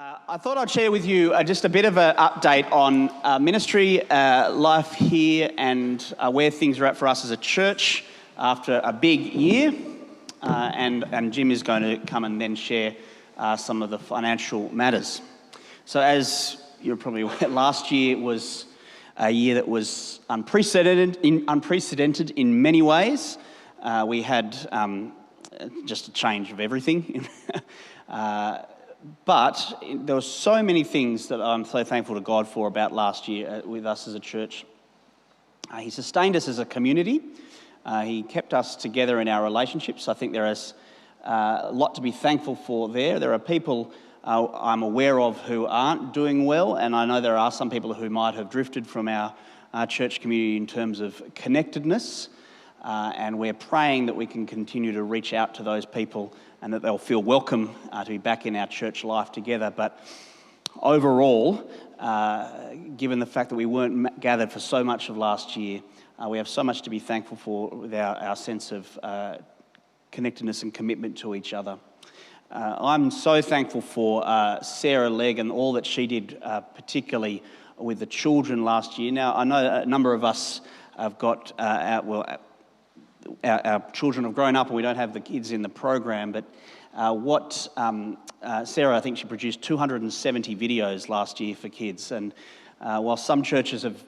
I thought I'd share with you just a bit of an update on ministry, life here, and where things are at for us as a church after a big year. And Jim is going to come and then share some of the financial matters. So as you're probably aware, last year was a year that was unprecedented in many ways. We had just a change of everything. But there were so many things that I'm so thankful to God for about last year with us as a church. He sustained us as a community. He kept us together in our relationships. I think there is a lot to be thankful for there. There are people I'm aware of who aren't doing well, and I know there are some people who might have drifted from our church community in terms of connectedness, and we're praying that we can continue to reach out to those people and that they'll feel welcome to be back in our church life together. But overall, given the fact that we weren't gathered for so much of last year, we have so much to be thankful for with our sense of connectedness and commitment to each other. I'm so thankful for Sarah Legg and all that she did, particularly with the children last year. Now, I know a number of us have got our children have grown up and we don't have the kids in the program, but Sarah, I think she produced 270 videos last year for kids, and while some churches have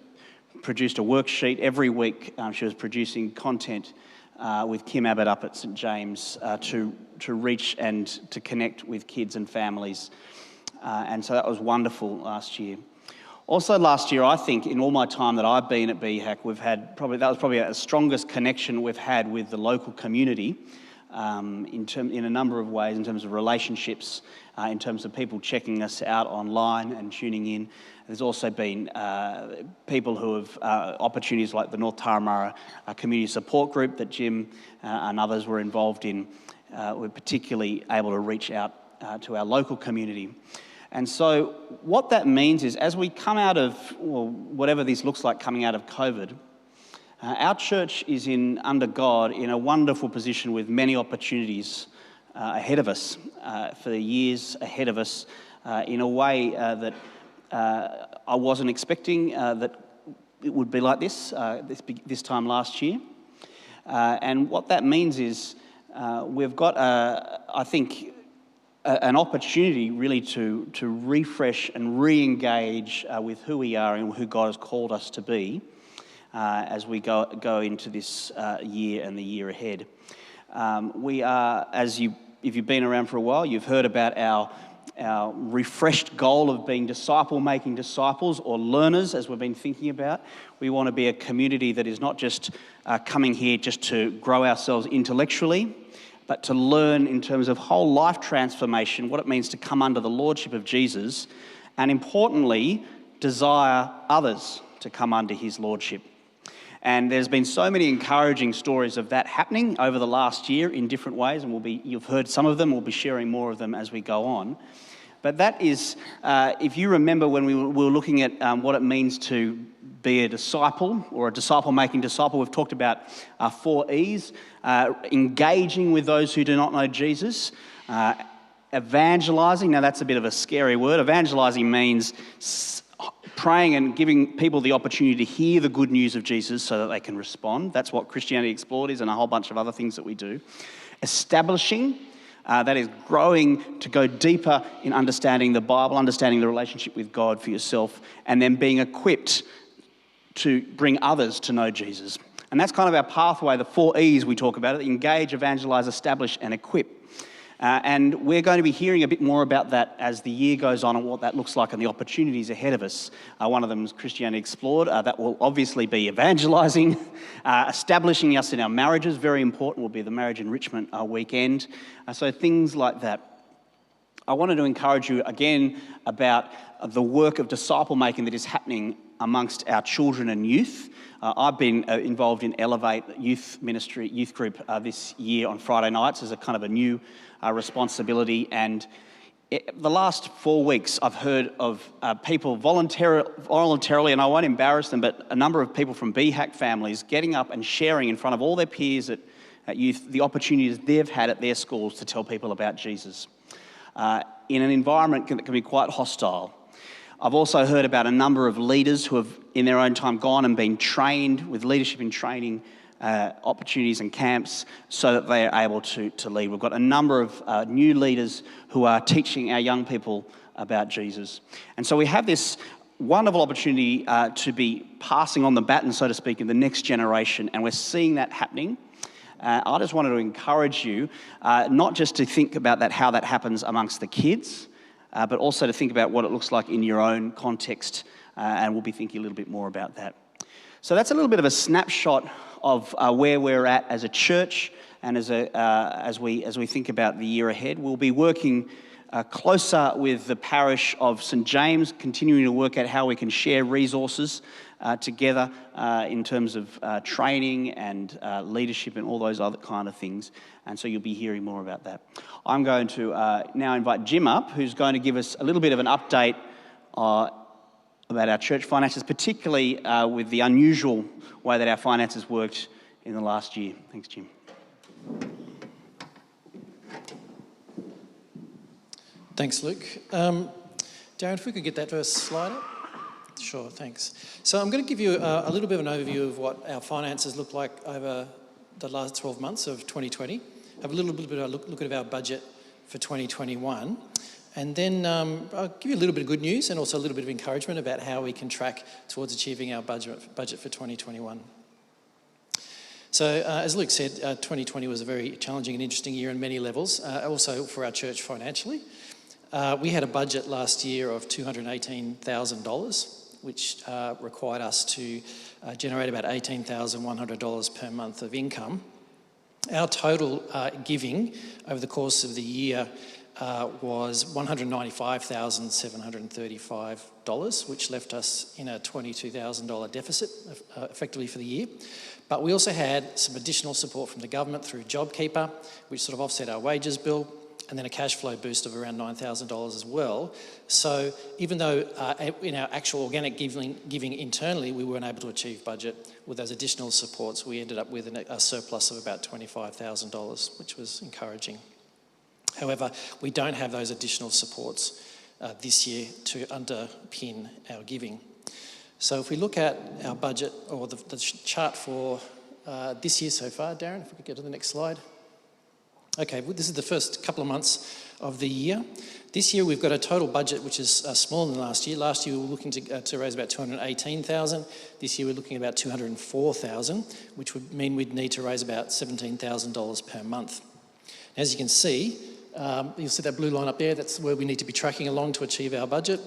produced a worksheet every week, she was producing content with Kim Abbott up at St James to reach and to connect with kids and families, and so that was wonderful last year. Also last year, I think, in all my time that I've been at BHAC, that was probably the strongest connection we've had with the local community in a number of ways, in terms of relationships, in terms of people checking us out online and tuning in. There's also been people who have opportunities like the North Taramara Community Support Group that Jim and others were involved in. We're particularly able to reach out to our local community. And so what that means is, as we come out of, whatever this looks like coming out of COVID, our church is under God in a wonderful position with many opportunities ahead of us, for the years ahead of us, in a way that I wasn't expecting that it would be like this time last year. And what that means is we've got, I think, an opportunity really to refresh and re-engage with who we are and who God has called us to be as we go into this year and the year ahead. We are, if you've been around for a while, you've heard about our refreshed goal of being making disciples or learners, as we've been thinking about. We want to be a community that is not just coming here just to grow ourselves intellectually, but to learn in terms of whole life transformation, what it means to come under the lordship of Jesus, and importantly, desire others to come under his lordship. And there's been so many encouraging stories of that happening over the last year in different ways, and you've heard some of them, we'll be sharing more of them as we go on. But that is, if you remember when we were looking at what it means to be a disciple or a disciple-making disciple, we've talked about 4 E's, engaging with those who do not know Jesus, evangelizing. Now that's a bit of a scary word. Evangelizing means praying and giving people the opportunity to hear the good news of Jesus so that they can respond. That's what Christianity Explored is, and a whole bunch of other things that we do. Establishing, that is growing to go deeper in understanding the Bible, understanding the relationship with God for yourself, and then being equipped to bring others to know Jesus. And that's kind of our pathway, the 4 E's we talk about: engage, evangelize, establish, and equip. And we're going to be hearing a bit more about that as the year goes on and what that looks like and the opportunities ahead of us. One of them is Christianity Explored. That will obviously be evangelising, establishing us in our marriages. Very important will be the marriage enrichment weekend. So things like that. I wanted to encourage you again about the work of disciple making that is happening amongst our children and youth. I've been involved in Elevate youth ministry, youth group this year on Friday nights as a kind of a new responsibility. And the last 4 weeks I've heard of people voluntarily, and I won't embarrass them, but a number of people from BHAC families getting up and sharing in front of all their peers at youth the opportunities they've had at their schools to tell people about Jesus. in an environment that can be quite hostile. I've also heard about a number of leaders who have, in their own time, gone and been trained with leadership in training opportunities and camps so that they are able to lead. We've got a number of new leaders who are teaching our young people about Jesus. And so we have this wonderful opportunity to be passing on the baton, so to speak, in the next generation, and we're seeing that happening. I just wanted to encourage you not just to think about that, how that happens amongst the kids, but also to think about what it looks like in your own context, and we'll be thinking a little bit more about that. So that's a little bit of a snapshot of where we're at as a church, and as we think about the year ahead. We'll be working closer with the parish of St James, continuing to work out how we can share resources together in terms of training and leadership and all those other kind of things. And so you'll be hearing more about that. I'm going to now invite Jim up, who's going to give us a little bit of an update about our church finances, particularly with the unusual way that our finances worked in the last year. Thanks, Jim. Thanks, Luke. Darren, if we could get that first slide up. Sure, thanks. So I'm going to give you a little bit of an overview of what our finances look like over the last 12 months of 2020. Have a little bit of a look at our budget for 2021. And then I'll give you a little bit of good news and also a little bit of encouragement about how we can track towards achieving our budget for 2021. So as Luke said, 2020 was a very challenging and interesting year on many levels, also for our church financially. We had a budget last year of $218,000, which required us to generate about $18,100 per month of income. Our total giving over the course of the year was $195,735, which left us in a $22,000 deficit effectively for the year. But we also had some additional support from the government through JobKeeper, which sort of offset our wages bill, and then a cash flow boost of around $9,000 as well. So even though in our actual organic giving internally, we weren't able to achieve budget, with those additional supports, we ended up with a surplus of about $25,000, which was encouraging. However, we don't have those additional supports this year to underpin our giving. So if we look at our budget, or the chart for this year so far, Darren, if we could get to the next slide. Okay, well, this is the first couple of months of the year. This year we've got a total budget which is smaller than last year. Last year we were looking to raise about $218,000. This year we're looking at about $204,000, which would mean we'd need to raise about $17,000 per month. As you can see, you'll see that blue line up there, that's where we need to be tracking along to achieve our budget.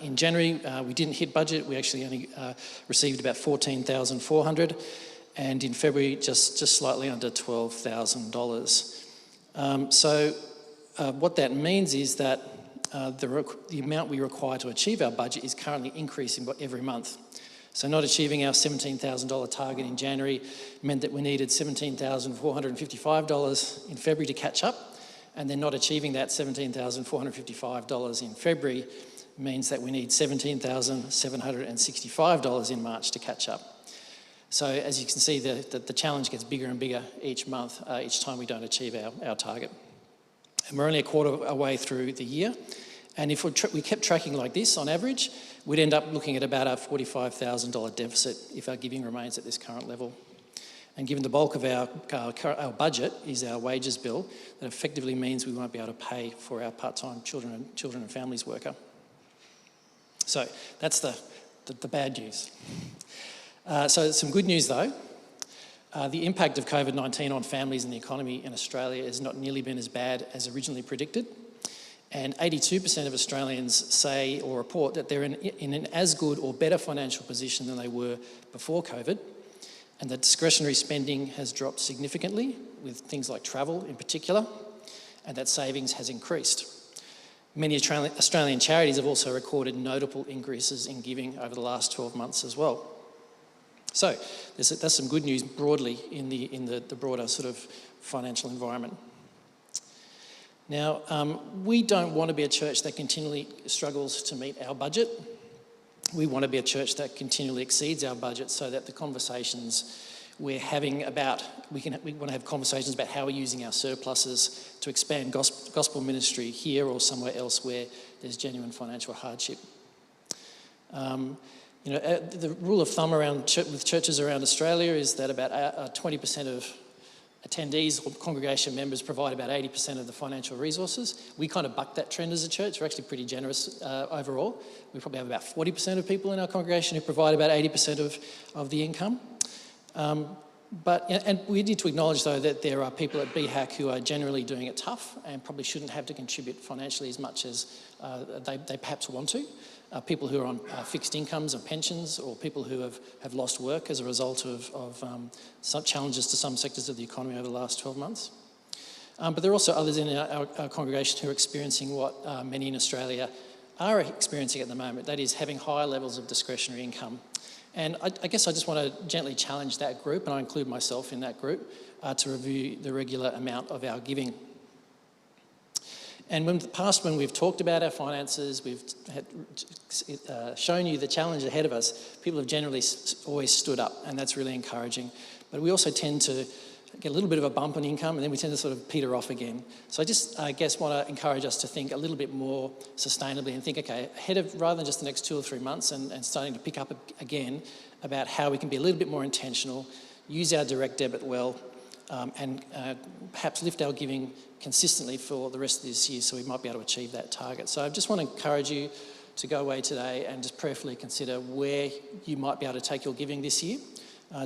In January, we didn't hit budget. We actually only received about $14,400, and in February, just slightly under $12,000. So what that means is that the amount we require to achieve our budget is currently increasing every month. So not achieving our $17,000 target in January meant that we needed $17,455 in February to catch up, and then not achieving that $17,455 in February means that we need $17,765 in March to catch up. So as you can see, the challenge gets bigger and bigger each month, each time we don't achieve our target. And we're only a quarter away through the year. And if we kept tracking like this on average, we'd end up looking at about a $45,000 deficit if our giving remains at this current level. And given the bulk of our budget is our wages bill, that effectively means we won't be able to pay for our part-time children and families worker. So that's the bad news. So some good news though. The impact of COVID-19 on families and the economy in Australia has not nearly been as bad as originally predicted. And 82% of Australians say or report that they're in an as good or better financial position than they were before COVID. And that discretionary spending has dropped significantly, with things like travel in particular, and that savings has increased. Many Australian charities have also recorded notable increases in giving over the last 12 months as well. So that's some good news broadly in the broader sort of financial environment. Now, we don't want to be a church that continually struggles to meet our budget. We want to be a church that continually exceeds our budget, so that the conversations we want to have conversations about how we're using our surpluses to expand gospel ministry here or somewhere else where there's genuine financial hardship. The rule of thumb with churches around Australia is that about 20% of attendees or congregation members provide about 80% of the financial resources. We kind of buck that trend as a church. We're actually pretty generous overall. We probably have about 40% of people in our congregation who provide about 80% of the income. And we need to acknowledge, though, that there are people at BHAC who are generally doing it tough and probably shouldn't have to contribute financially as much as they perhaps want to. People who are on fixed incomes and pensions, or people who have lost work as a result of some challenges to some sectors of the economy over the last 12 months. But there are also others in our congregation who are experiencing what many in Australia are experiencing at the moment, that is having higher levels of discretionary income. And I guess I just want to gently challenge that group, and I include myself in that group, to review the regular amount of our giving. And in the past, when we've talked about our finances, we've shown you the challenge ahead of us, people have generally always stood up, and that's really encouraging. But we also tend to get a little bit of a bump in income, and then we tend to sort of peter off again. So I guess want to encourage us to think a little bit more sustainably and think, okay, rather than just the next 2 or 3 months and starting to pick up again about how we can be a little bit more intentional, use our direct debit well, and perhaps lift our giving consistently for the rest of this year so we might be able to achieve that target. So I just want to encourage you to go away today and just prayerfully consider where you might be able to take your giving this year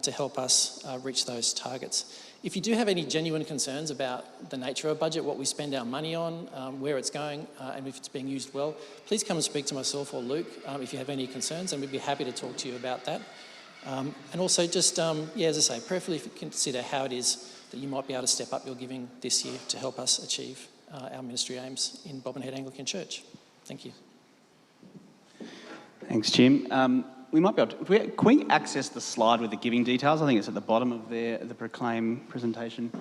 to help us reach those targets. If you do have any genuine concerns about the nature of a budget, what we spend our money on, where it's going, and if it's being used well, please come and speak to myself or Luke if you have any concerns, and we'd be happy to talk to you about that. And also just, as I say, prayerfully consider how it is that you might be able to step up your giving this year to help us achieve our ministry aims in Bobbin Head Anglican Church. Thank you. Thanks, Jim. We might be able to... Can we access the slide with the giving details? I think it's at the bottom of the Proclaim presentation.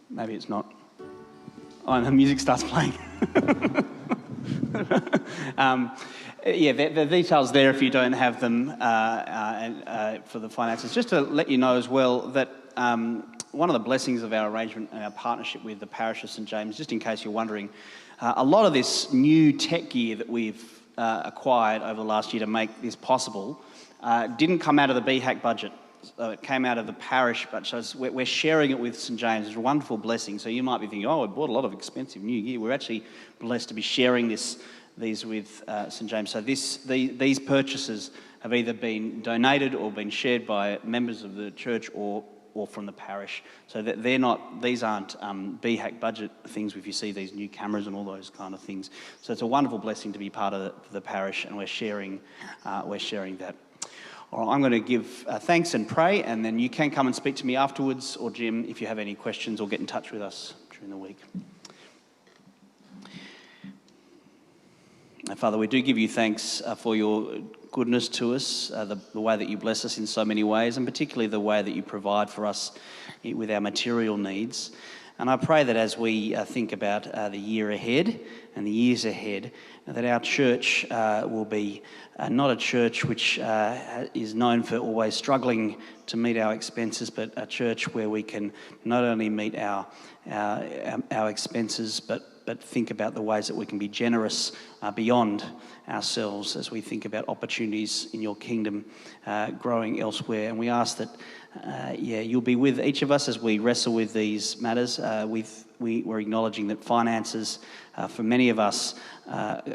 Maybe it's not. Oh, and the music starts playing. The details there if you don't have them for the finances. Just to let you know as well that one of the blessings of our arrangement and our partnership with the parish of St James, just in case you're wondering, a lot of this new tech gear that we've acquired over the last year to make this possible didn't come out of the BHAC budget. So it came out of the parish budget. So we're sharing it with St James. It's a wonderful blessing. So you might be thinking, oh, I bought a lot of expensive new gear. We're actually blessed to be sharing these with St James. So these purchases have either been donated or been shared by members of the church or from the parish. So that these aren't BHAC budget things if you see these new cameras and all those kind of things. So it's a wonderful blessing to be part of the parish, and we're sharing that. All right, I'm going to give thanks and pray, and then you can come and speak to me afterwards, or Jim, if you have any questions, or get in touch with us during the week. Father, we do give you thanks for your goodness to us, the way that you bless us in so many ways, and particularly the way that you provide for us with our material needs. And I pray that as we think about the year ahead and the years ahead, that our church will be not a church which is known for always struggling to meet our expenses, but a church where we can not only meet our expenses, but think about the ways that we can be generous beyond ourselves as we think about opportunities in your kingdom growing elsewhere. And we ask that, you'll be with each of us as we wrestle with these matters. We're acknowledging that finances, for many of us,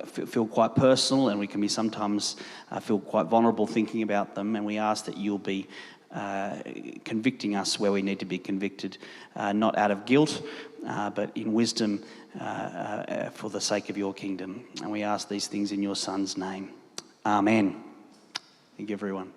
feel quite personal, and we can be sometimes feel quite vulnerable thinking about them. And we ask that you'll be convicting us where we need to be convicted, not out of guilt, but in wisdom for the sake of your kingdom. And we ask these things in your Son's name. Amen. Thank you, everyone.